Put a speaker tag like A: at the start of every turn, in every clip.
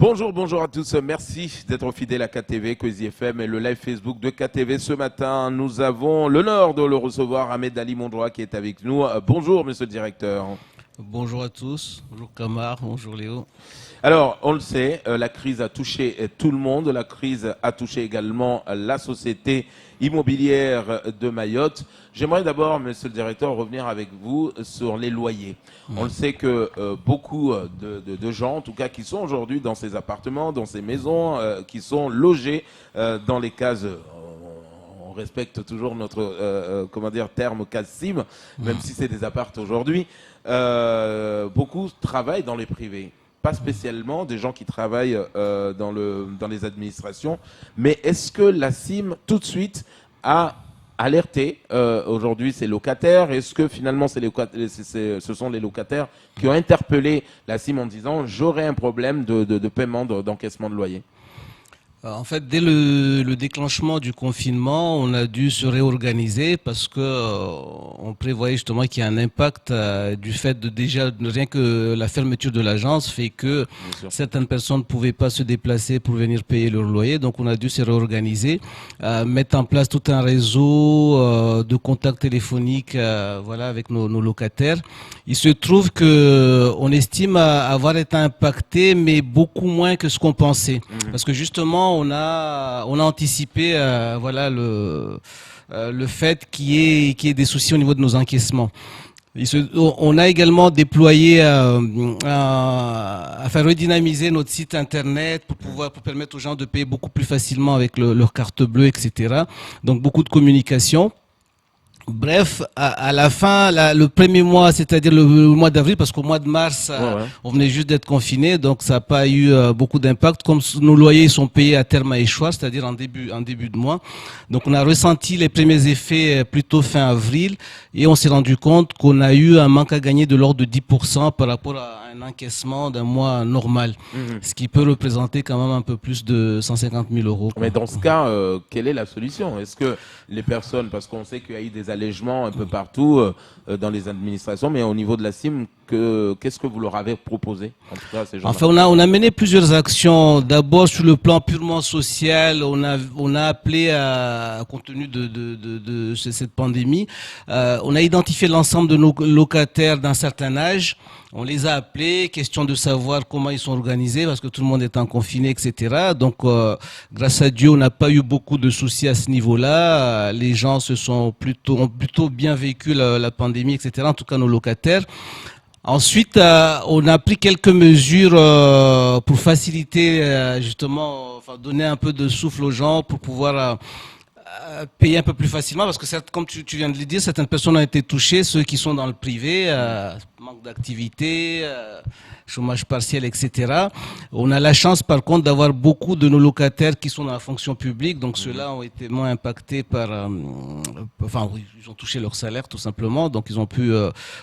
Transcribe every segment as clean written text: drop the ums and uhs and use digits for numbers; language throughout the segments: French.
A: Bonjour, bonjour à tous. Merci d'être fidèles à KTV, Cozy FM et le live Facebook de KTV. Ce matin, nous avons l'honneur de le recevoir, Ahmed Ali Mondroa, qui est avec nous. Bonjour, monsieur le directeur.
B: Bonjour à tous, bonjour Kamar, bonjour Léo.
A: Alors, on le sait, la crise a touché tout le monde. La crise a touché également la société immobilière de Mayotte. J'aimerais d'abord, monsieur le directeur, revenir avec vous sur les loyers. On le sait que beaucoup de gens, en tout cas, qui sont aujourd'hui dans ces appartements, dans ces maisons, qui sont logés dans les cases... on respecte toujours notre terme case CIM, même si c'est des appartes aujourd'hui. Beaucoup travaillent dans les privés. Pas spécialement des gens qui travaillent dans les administrations, mais est-ce que la CIM, tout de suite, a alerté aujourd'hui ses locataires? Est-ce que finalement ce sont les locataires qui ont interpellé la CIM en disant « j'aurai un problème de paiement, d'encaissement de loyer » ?
B: En fait, dès le déclenchement du confinement, on a dû se réorganiser parce que on prévoyait justement qu'il y a un impact du fait de déjà rien que la fermeture de l'agence fait que certaines personnes ne pouvaient pas se déplacer pour venir payer leur loyer. Donc, on a dû se réorganiser, mettre en place tout un réseau de contacts téléphoniques, avec nos locataires. Il se trouve que on estime avoir été impacté, mais beaucoup moins que ce qu'on pensait, parce que justement on a anticipé le fait qu'il y ait des soucis au niveau de nos encaissements. On a également déployé à faire redynamiser notre site internet pour permettre aux gens de payer beaucoup plus facilement avec leur carte bleue, etc. Donc beaucoup de communication. Bref, à la fin, le premier mois, c'est-à-dire le mois d'avril, parce qu'au mois de mars, on venait juste d'être confinés, donc ça n'a pas eu beaucoup d'impact. Comme nos loyers sont payés à terme à échoir, c'est-à-dire en début de mois. Donc on a ressenti les premiers effets plutôt fin avril, et on s'est rendu compte qu'on a eu un manque à gagner de l'ordre de 10% par rapport à un encaissement d'un mois normal, ce qui peut représenter quand même un peu plus de 150 000 euros.
A: Mais dans ce cas, quelle est la solution? Est-ce que les personnes, parce qu'on sait qu'il y a eu des allègements un peu partout dans les administrations, mais au niveau de la CIM, qu'est-ce que vous leur avez proposé en tout cas à ces gens-là?
B: Enfin, on a mené plusieurs actions. D'abord, sur le plan purement social, on a appelé, compte tenu de cette pandémie, on a identifié l'ensemble de nos locataires d'un certain âge. On les a appelés, question de savoir comment ils sont organisés, parce que tout le monde est en confiné, etc. Donc, grâce à Dieu, on n'a pas eu beaucoup de soucis à ce niveau-là. Les gens ont plutôt bien vécu la pandémie, etc. En tout cas, nos locataires. Ensuite, on a pris quelques mesures pour faciliter, donner un peu de souffle aux gens pour pouvoir payer un peu plus facilement, parce que comme tu viens de le dire, certaines personnes ont été touchées, ceux qui sont dans le privé, manque d'activité, chômage partiel, etc. On a la chance par contre d'avoir beaucoup de nos locataires qui sont dans la fonction publique, donc ceux-là ont été moins impactés ils ont touché leur salaire tout simplement, donc ils ont pu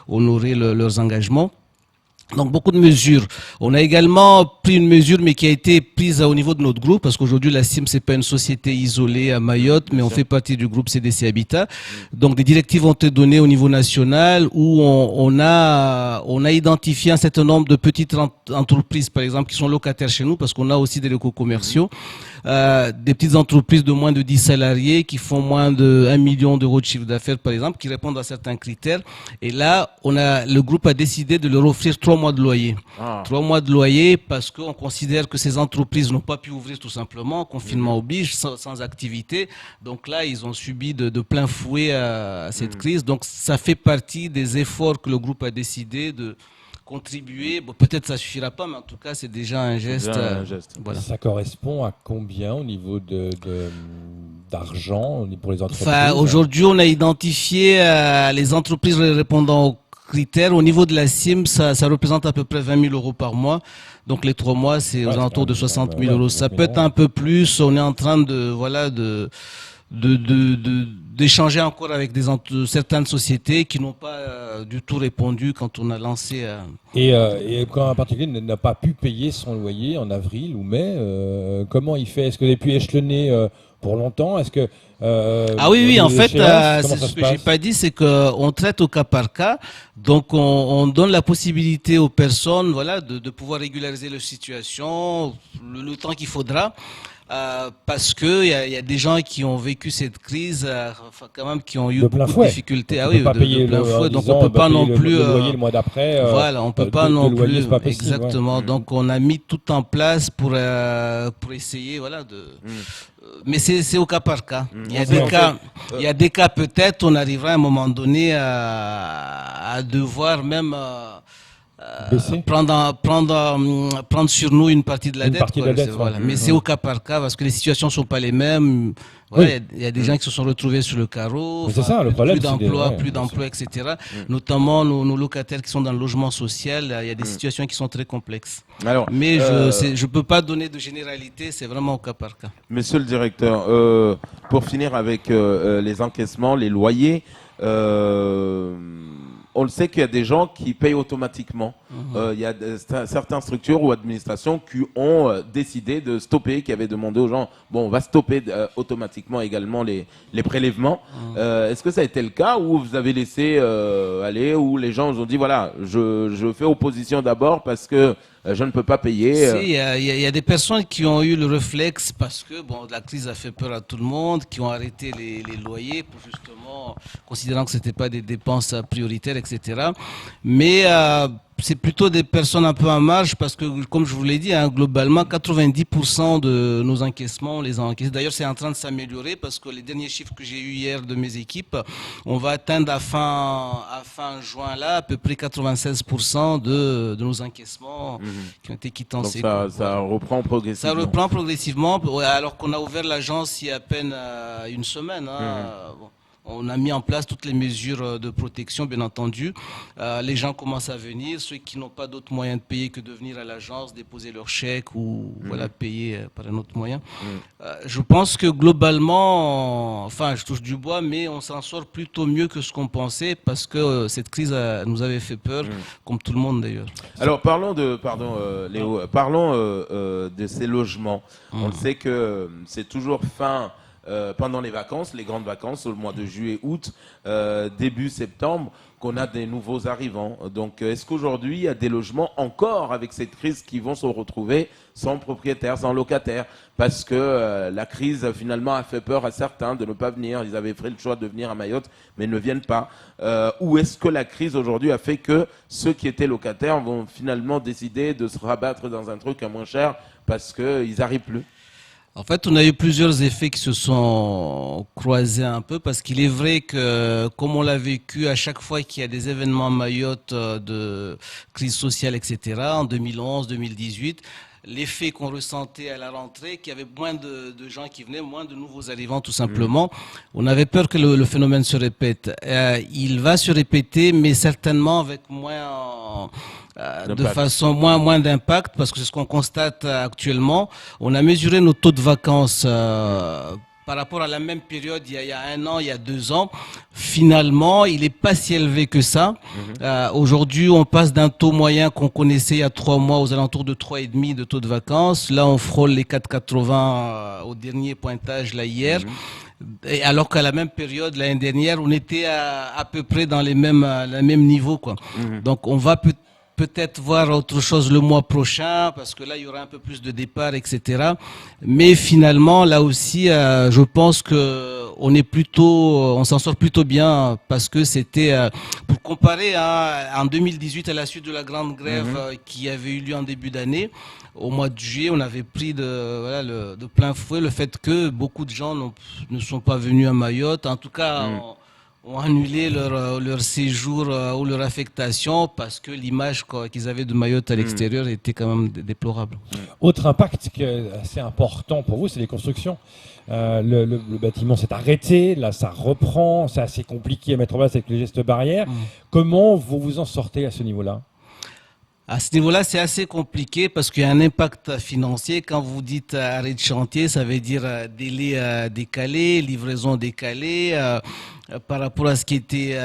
B: honorer leurs engagements. Donc beaucoup de mesures. On a également pris une mesure, mais qui a été prise au niveau de notre groupe, parce qu'aujourd'hui la CIM c'est pas une société isolée à Mayotte, mais on fait partie du groupe CDC Habitat. Donc des directives ont été données au niveau national, où on a identifié un certain nombre de petites entreprises, par exemple, qui sont locataires chez nous, parce qu'on a aussi des locaux commerciaux, des petites entreprises de moins de 10 salariés qui font moins de 1 million d'euros de chiffre d'affaires, par exemple, qui répondent à certains critères. Et là, le groupe a décidé de leur offrir 3 mois de loyer. 3 mois de loyer parce qu'on considère que ces entreprises n'ont pas pu ouvrir tout simplement, confinement oblige, sans activité. Donc là, ils ont subi de plein fouet à cette crise. Donc ça fait partie des efforts que le groupe a décidé de contribuer. Bon, peut-être ça suffira pas, mais en tout cas, c'est déjà un geste.
C: Voilà. Ça correspond à combien au niveau d'argent pour les entreprises?
B: Aujourd'hui, on a identifié les entreprises répondant aux critères. Au niveau de la CIM, ça représente à peu près 20 000 euros par mois. Donc les 3 mois, c'est aux alentours de 60 000 euros. Ça peut être un peu plus. On est en train d'échanger encore avec certaines sociétés qui n'ont pas du tout répondu quand on a lancé.
C: Et quand un particulier n'a pas pu payer son loyer en avril ou mai, comment il fait? Est-ce que vous avez pu échelonner pour longtemps? Est-ce que
B: Ah oui, oui, en fait,
C: comment ça
B: ce
C: se
B: que j'ai
C: passe?
B: pas dit, c'est qu'on traite au cas par cas. Donc, on donne la possibilité aux personnes, voilà, de pouvoir régulariser leur situation, le temps qu'il faudra. Parce que il y a des gens qui ont vécu cette crise, enfin, quand même, qui ont eu
C: De plein
B: beaucoup de
C: fouet.
B: difficultés.
C: Donc,
B: Ah
C: on peut
B: oui,
C: pas
B: de
C: payer
B: plein
C: en
B: fouet. Donc,
C: disant,
B: on peut pas
C: payer
B: non plus.
C: le loyer le mois d'après.
B: Voilà, on peut pas
C: de
B: non
C: loyer,
B: plus.
C: c'est pas possible, ouais.
B: Exactement. Donc, on a mis tout en place pour essayer, voilà, mais c'est au cas par cas. Il y a des cas, il y a des cas peut-être, on arrivera à un moment donné à devoir même
C: Baisser.
B: prendre sur nous une partie de la
C: Une
B: dette.
C: partie de la dette,
B: Voilà.
C: ouais.
B: Mais c'est au cas par cas parce que les situations sont pas les mêmes. Voilà, il y a des gens qui se sont retrouvés sur le carreau.
C: Mais c'est ça, le problème,
B: plus
C: c'est
B: d'emploi,
C: ouais,
B: plus
C: bien
B: d'emploi, etc. Notamment nos locataires qui sont dans le logement social. Il y a des situations qui sont très complexes.
A: Alors,
B: Mais je peux pas donner de généralité. C'est vraiment au cas par cas.
A: monsieur le directeur, pour finir avec les encaissements, les loyers, on le sait qu'il y a des gens qui payent automatiquement. Il y a certaines structures ou administrations qui ont décidé de stopper, qui avaient demandé aux gens, bon, on va stopper automatiquement également les prélèvements. Est-ce que ça a été le cas ou vous avez laissé aller, ou les gens vous ont dit, voilà, je fais opposition d'abord parce que je ne peux pas payer.
B: Si, il y a des personnes qui ont eu le réflexe parce que bon, la crise a fait peur à tout le monde, qui ont arrêté les loyers pour justement, considérant que c'était pas des dépenses prioritaires, etc. Mais c'est plutôt des personnes un peu en marge parce que, comme je vous l'ai dit, hein, globalement, 90% de nos encaissements, on les a encaissés. D'ailleurs, c'est en train de s'améliorer parce que les derniers chiffres que j'ai eus hier de mes équipes, on va atteindre à fin juin là à peu près 96% de nos encaissements qui ont été quittancés.
A: Donc ça reprend progressivement.
B: Ça reprend progressivement, alors qu'on a ouvert l'agence il y a à peine une semaine. Bon. On a mis en place toutes les mesures de protection, bien entendu. Les gens commencent à venir. Ceux qui n'ont pas d'autre moyen de payer que de venir à l'agence, déposer leur chèque ou voilà, payer par un autre moyen. Je pense que globalement, enfin, je touche du bois, mais on s'en sort plutôt mieux que ce qu'on pensait parce que cette crise nous avait fait peur, comme tout le monde d'ailleurs.
A: Alors parlons Léo, parlons de ces logements. On le sait que c'est toujours pendant les vacances, les grandes vacances, au mois de juillet, août, début septembre, qu'on a des nouveaux arrivants. Donc, est-ce qu'aujourd'hui, il y a des logements encore avec cette crise qui vont se retrouver sans propriétaire, sans locataire? Parce que la crise, finalement, a fait peur à certains de ne pas venir. Ils avaient fait le choix de venir à Mayotte, mais ne viennent pas. Ou est-ce que la crise, aujourd'hui, a fait que ceux qui étaient locataires vont finalement décider de se rabattre dans un truc à moins cher parce qu'ils n'arrivent plus?
B: En fait, on a eu plusieurs effets qui se sont croisés un peu parce qu'il est vrai que, comme on l'a vécu à chaque fois qu'il y a des événements à Mayotte de crise sociale, etc., en 2011, 2018, l'effet qu'on ressentait à la rentrée, qu'il y avait moins de gens qui venaient, moins de nouveaux arrivants tout simplement. On avait peur que le phénomène se répète. Il va se répéter, mais certainement avec moins... de façon moins d'impact, parce que c'est ce qu'on constate actuellement. On a mesuré nos taux de vacances par rapport à la même période il y a 1 an, il y a 2 ans. Finalement, il n'est pas si élevé que ça. Aujourd'hui, on passe d'un taux moyen qu'on connaissait il y a 3 mois aux alentours de 3,5 de taux de vacances. Là, on frôle les 4,80 au dernier pointage là hier. Et alors qu'à la même période l'année dernière, on était à peu près dans les mêmes niveaux, quoi. Donc, on va peut-être voir autre chose le mois prochain, parce que là, il y aura un peu plus de départs, etc. Mais finalement, là aussi, je pense que on s'en sort plutôt bien, parce que c'était, pour comparer, en 2018, à la suite de la grande grève qui avait eu lieu en début d'année, au mois de juillet, on avait pris de plein fouet le fait que beaucoup de gens ne sont pas venus à Mayotte, en tout cas, ont annulé leur séjour ou leur affectation parce que l'image qu'ils avaient de Mayotte à l'extérieur était quand même déplorable.
C: Autre impact qui est assez important pour vous, c'est les constructions. Le bâtiment s'est arrêté, là ça reprend, c'est assez compliqué à mettre en place avec les gestes barrières. Comment vous vous en sortez à ce niveau-là ?
B: À ce niveau-là, c'est assez compliqué parce qu'il y a un impact financier. Quand vous dites arrêt de chantier, ça veut dire délai décalé, livraison décalée par rapport à ce qui était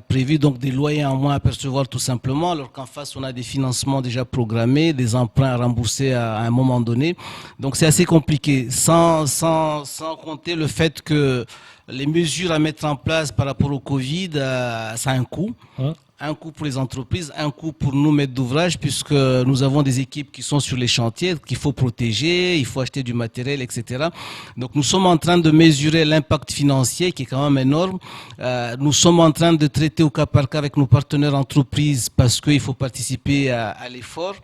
B: prévu, donc des loyers en moins à percevoir tout simplement, alors qu'en face, on a des financements déjà programmés, des emprunts à rembourser à un moment donné. Donc c'est assez compliqué, sans compter le fait que les mesures à mettre en place par rapport au Covid, ça a un coût. Un coût pour les entreprises, un coût pour nous maîtres d'ouvrage, puisque nous avons des équipes qui sont sur les chantiers, qu'il faut protéger, il faut acheter du matériel, etc. Donc nous sommes en train de mesurer l'impact financier qui est quand même énorme. Nous sommes en train de traiter au cas par cas avec nos partenaires entreprises parce qu'il faut participer à l'effort.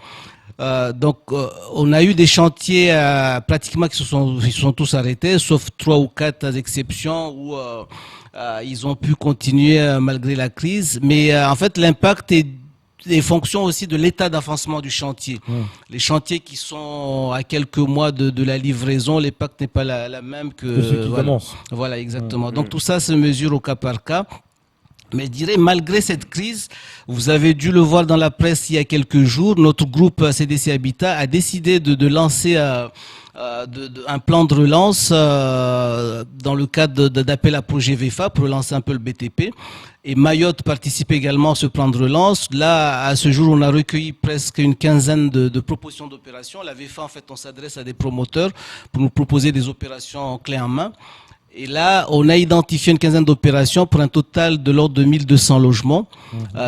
B: On a eu des chantiers pratiquement qui se sont tous arrêtés, sauf 3 ou 4 exceptions où ils ont pu continuer malgré la crise. Mais en fait, l'impact est fonction aussi de l'état d'avancement du chantier. Les chantiers qui sont à quelques mois de la livraison, l'impact n'est pas la même que
C: ceux qui commencent.
B: Voilà, exactement. Donc tout ça se mesure au cas par cas. Mais je dirais, malgré cette crise, vous avez dû le voir dans la presse il y a quelques jours, notre groupe CDC Habitat a décidé de lancer un plan de relance dans le cadre d'appel à projet VFA pour relancer un peu le BTP. Et Mayotte participe également à ce plan de relance. Là, à ce jour, on a recueilli presque une quinzaine de propositions d'opérations. La VFA, en fait, on s'adresse à des promoteurs pour nous proposer des opérations clés en main. Et là, on a identifié une quinzaine d'opérations pour un total de l'ordre de 1200 logements,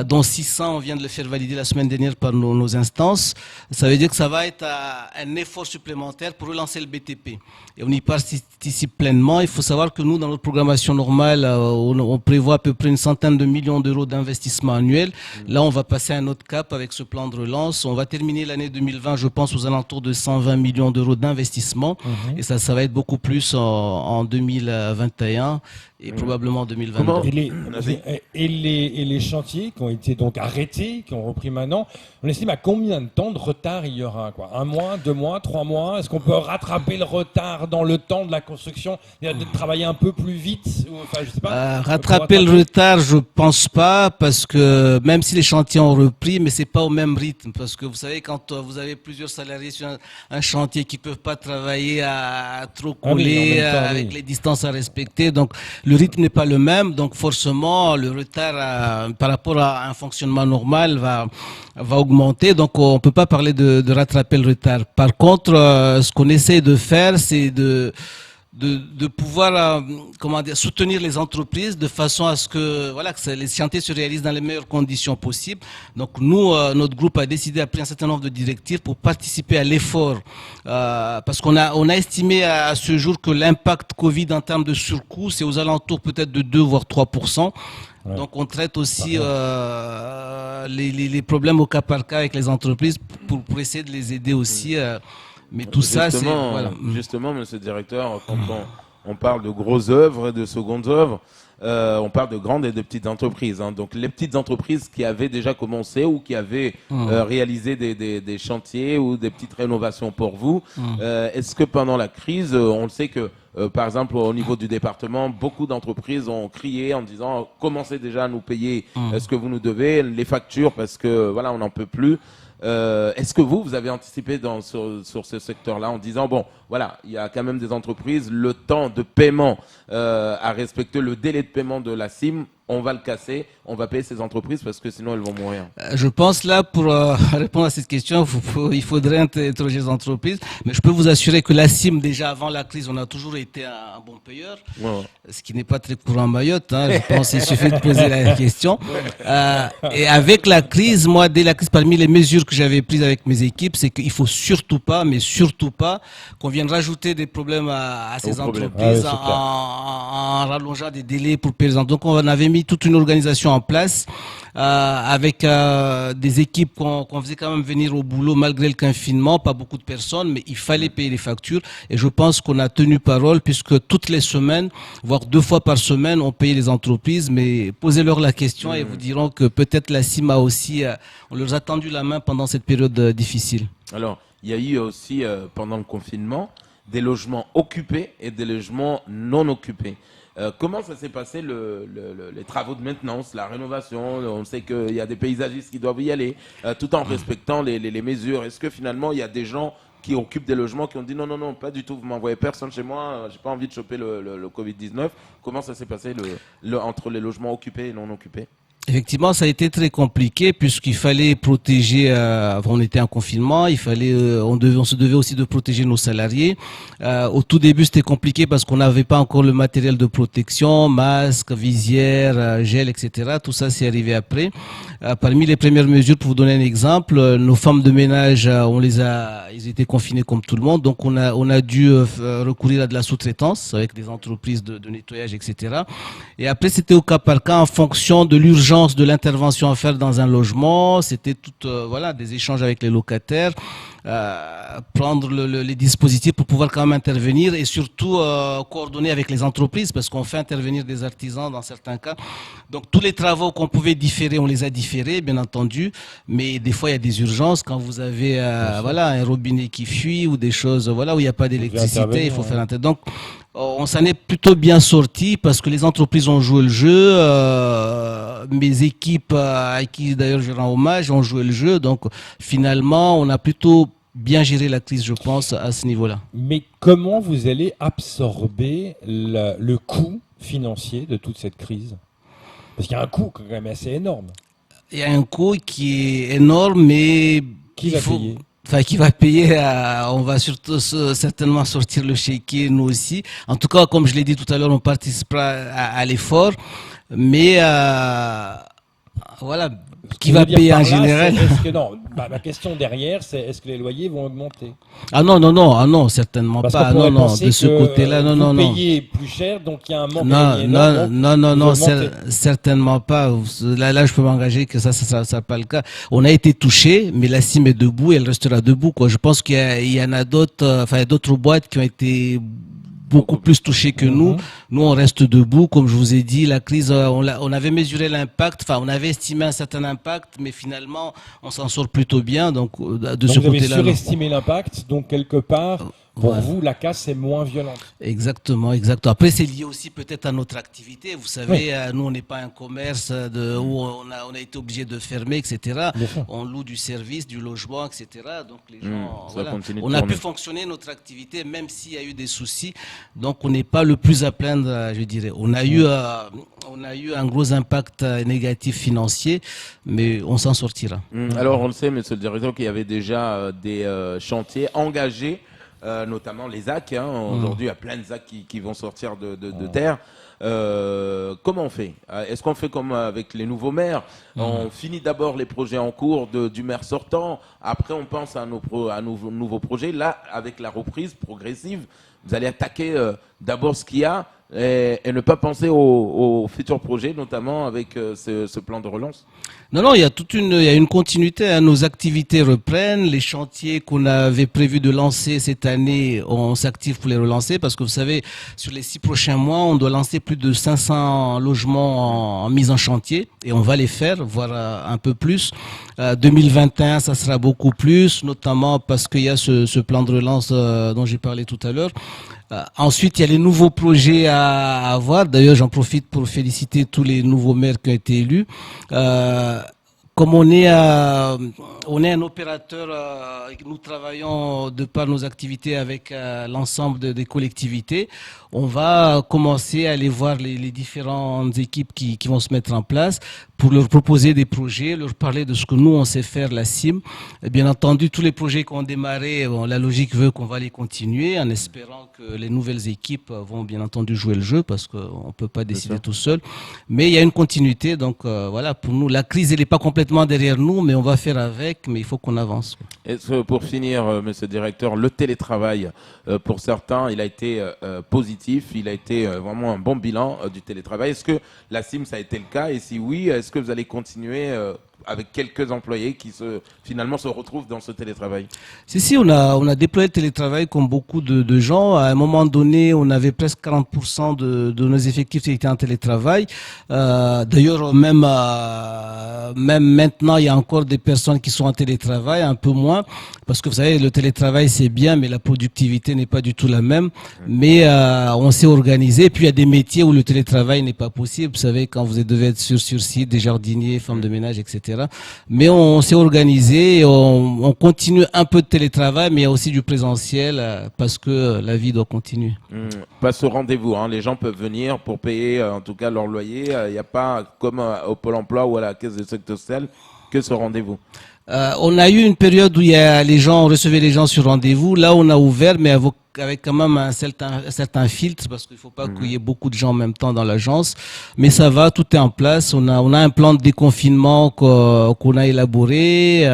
B: dont 600, on vient de le faire valider la semaine dernière par nos instances. Ça veut dire que ça va être un effort supplémentaire pour relancer le BTP. Et on y participe pleinement. Il faut savoir que nous, dans notre programmation normale, on prévoit à peu près une centaine de millions d'euros d'investissement annuel. Là, on va passer à un autre cap avec ce plan de relance. On va terminer l'année 2020, je pense, aux alentours de 120 millions d'euros d'investissement. Et ça va être beaucoup plus en 2021 et probablement en 2022.
A: Comment
C: Et les chantiers qui ont été donc arrêtés, qui ont repris maintenant, on estime à combien de temps de retard il y aura, quoi? 1 mois, 2 mois, 3 mois? Est-ce qu'on peut rattraper le retard dans le temps de la construction? Il y a de travailler un peu plus vite? Enfin, je sais pas.
B: Rattraper le retard, je pense pas, parce que même si les chantiers ont repris, mais c'est pas au même rythme, parce que vous savez, quand vous avez plusieurs salariés sur un chantier qui peuvent pas travailler à trop coller avec les distances à respecter, donc le rythme n'est pas le même, donc forcément le retard par rapport à un fonctionnement normal va augmenter, donc on peut pas parler de rattraper le retard. Par contre, ce qu'on essaie de faire, c'est de pouvoir soutenir les entreprises de façon à ce que les chantiers se réalisent dans les meilleures conditions possibles. Donc nous, notre groupe a décidé, après un certain nombre de directives, pour participer à l'effort, parce qu'on a estimé à ce jour que l'impact Covid en termes de surcoût, c'est aux alentours peut-être de 2 voire 3%. Ouais. Donc on traite aussi les problèmes au cas par cas avec les entreprises pour essayer de les aider aussi. Mais tout ça, c'est... Voilà.
A: Justement, monsieur le directeur, quand on parle de grosses œuvres et de secondes œuvres, on parle de grandes et de petites entreprises. Hein. Donc les petites entreprises qui avaient déjà commencé ou qui avaient réalisé des chantiers ou des petites rénovations pour vous, est-ce que pendant la crise, on le sait que, par exemple, au niveau du département, beaucoup d'entreprises ont crié en disant « Commencez déjà à nous payer ce que vous nous devez, les factures, parce que voilà, on n'en peut plus ». Est-ce que vous avez anticipé sur ce secteur-là en disant, bon, voilà, il y a quand même des entreprises, le temps de paiement à respecter, le délai de paiement de la CIM, on va le casser, on va payer ces entreprises parce que sinon elles vont mourir.
B: Je pense là, pour répondre à cette question, il faudrait interroger les entreprises, mais je peux vous assurer que la CIM, déjà avant la crise, on a toujours été un bon payeur, ce qui n'est pas très courant à Mayotte, hein, je pense qu'il suffit de poser la question. Et avec la crise, moi, dès la crise, parmi les mesures que j'avais prises avec mes équipes, c'est qu'il faut surtout pas, mais surtout pas, qu'on vienne rajouter des problèmes à ces entreprises en rallongeant des délais pour payer les entreprises. Donc on avait mis toute une organisation en place avec des équipes qu'on faisait quand même venir au boulot malgré le confinement, pas beaucoup de personnes, mais il fallait payer les factures et je pense qu'on a tenu parole puisque toutes les semaines, voire 2 fois par semaine, on payait les entreprises, mais posez-leur la question et ils vous diront que peut-être la CIM a aussi, on leur a tendu la main pendant cette période difficile.
A: Alors, il y a eu aussi pendant le confinement des logements occupés et des logements non occupés. Comment ça s'est passé les travaux de maintenance, la rénovation? On sait qu'il y a des paysagistes qui doivent y aller, tout en respectant les mesures. Est-ce que finalement il y a des gens qui occupent des logements qui ont dit non, non, non, pas du tout, vous m'envoyez personne chez moi, j'ai pas envie de choper le Covid-19? Comment ça s'est passé entre les logements occupés et non occupés?
B: Effectivement, ça a été très compliqué puisqu'il fallait protéger. On était en confinement, on se devait aussi de protéger nos salariés. Au tout début, c'était compliqué parce qu'on n'avait pas encore le matériel de protection, masques, visières, gel, etc. Tout ça, c'est arrivé après. Parmi les premières mesures, pour vous donner un exemple, nos femmes de ménage, ils étaient confinés comme tout le monde, donc on a dû recourir à de la sous-traitance avec des entreprises de nettoyage, etc. Et après, c'était au cas par cas en fonction de l'urgence de l'intervention à faire dans un logement. C'était des échanges avec les locataires, prendre les dispositifs pour pouvoir quand même intervenir et surtout coordonner avec les entreprises parce qu'on fait intervenir des artisans dans certains cas. Donc tous les travaux qu'on pouvait différer, on les a différés, bien entendu, mais des fois il y a des urgences quand vous avez un robinet qui fuit ou des choses où il n'y a pas d'électricité, il faut faire intervenir. Donc on s'en est plutôt bien sorti parce que les entreprises ont joué le jeu. Mes équipes, à qui d'ailleurs je rends hommage, ont joué le jeu. Donc finalement, on a plutôt bien géré la crise, je pense, à ce niveau-là.
C: Mais comment vous allez absorber le coût financier de toute cette crise? Parce qu'il y a un coût quand même assez énorme.
B: Il y a un coût qui est énorme, mais
C: qui va payer?
B: Qui va payer, on va surtout certainement sortir le chéquier, nous aussi. En tout cas, comme je l'ai dit tout à l'heure, on participera à l'effort. Mais qui va payer en général?
C: Ma question derrière, c'est est-ce que les loyers vont augmenter?
B: Non, certainement
C: parce
B: pas.
C: Non,
B: de ce côté-là,
C: non. Vous payez plus cher, donc il y a un manque.
B: Non, certainement pas. Là, je peux m'engager que ça sera pas le cas. On a été touché, mais la CIM est debout et elle restera debout, quoi. Je pense qu'il y en a d'autres boîtes qui ont été beaucoup plus touchés que nous. Nous, on reste debout. Comme je vous ai dit, la crise, on avait mesuré l'impact, on avait estimé un certain impact, mais finalement, on s'en sort plutôt bien. Donc, ce côté-là.
C: Vous avez surestimé l'impact, donc quelque part, pour vous, la casse est moins violente.
B: Exactement. Après, c'est lié aussi peut-être à notre activité. Vous savez, nous, on n'est pas un commerce où on a été obligé de fermer, etc. On loue du service, du logement, etc. Donc, les gens, on a pu fonctionner notre activité, même s'il y a eu des soucis. Donc, on n'est pas le plus à plaindre, je dirais. On a eu un gros impact négatif financier, mais on s'en sortira.
A: Alors, on le sait, monsieur le directeur, qu'il y avait déjà des chantiers engagés, notamment les ZAC. Aujourd'hui, il y a plein de ZAC qui vont sortir de terre. Comment on fait? Est-ce qu'on fait comme avec les nouveaux maires? On finit d'abord les projets en cours du maire sortant. Après, on pense à nos nouveaux projets. Là, avec la reprise progressive, vous allez attaquer d'abord ce qu'il y a et ne pas penser aux futurs projets, notamment avec ce plan de relance.
B: Non, il y a une continuité. Nos activités reprennent. Les chantiers qu'on avait prévu de lancer cette année, on s'active pour les relancer parce que vous savez, sur les 6 prochains mois, on doit lancer plus de 500 logements en mise en chantier et on va les faire, voire un peu plus. 2021, ça sera beaucoup plus, notamment parce qu'il y a ce plan de relance dont j'ai parlé tout à l'heure. Ensuite, il y a les nouveaux projets à avoir. D'ailleurs, j'en profite pour féliciter tous les nouveaux maires qui ont été élus. Comme on est un opérateur, nous travaillons de par nos activités avec l'ensemble des collectivités. On va commencer à aller voir les différentes équipes qui vont se mettre en place pour leur proposer des projets, leur parler de ce que nous on sait faire, la CIM. Et bien entendu, tous les projets qui ont démarré, la logique veut qu'on va les continuer en espérant que les nouvelles équipes vont bien entendu jouer le jeu parce qu'on ne peut pas décider tout seul. Mais il y a une continuité, donc pour nous, la crise elle n'est pas complètement derrière nous, mais on va faire avec, mais il faut qu'on avance.
A: Est-ce que pour finir, monsieur le directeur, le télétravail, pour certains, il a été positif, il a été vraiment un bon bilan du télétravail. Est-ce que la CIM, ça a été le cas? Et si oui, est-ce que vous allez continuer avec quelques employés qui finalement se retrouvent dans ce télétravail.
B: Si, on a déployé le télétravail comme beaucoup de gens. À un moment donné, on avait presque 40% de nos effectifs qui étaient en télétravail. D'ailleurs, même maintenant, il y a encore des personnes qui sont en télétravail, un peu moins, parce que vous savez, le télétravail c'est bien, mais la productivité n'est pas du tout la même. Mais on s'est organisé. Et puis il y a des métiers où le télétravail n'est pas possible. Vous savez, quand vous devez être sur site, des jardiniers, femmes de ménage, etc. Mais on s'est organisé, et on continue un peu de télétravail, mais il y a aussi du présentiel parce que la vie doit continuer.
A: Passe au rendez-vous, hein. Les gens peuvent venir pour payer en tout cas leur loyer. Il n'y a pas comme au Pôle emploi ou à la caisse de sécurité sociale que ce rendez-vous.
B: On a eu une période où on recevait les gens sur rendez-vous. Là, on a ouvert, mais avec quand même un certain filtre, parce qu'il ne faut pas qu'il y ait beaucoup de gens en même temps dans l'agence. Mais ça va, tout est en place. On a un plan de déconfinement qu'on a élaboré,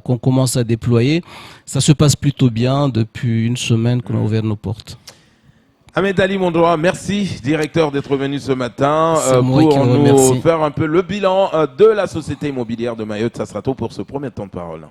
B: qu'on commence à déployer. Ça se passe plutôt bien depuis une semaine qu'on a ouvert nos portes.
A: Ahmed Ali Mondroa, merci directeur d'être venu ce matin pour nous faire un peu le bilan de la société immobilière de Mayotte. Ça sera tout pour ce premier temps de parole.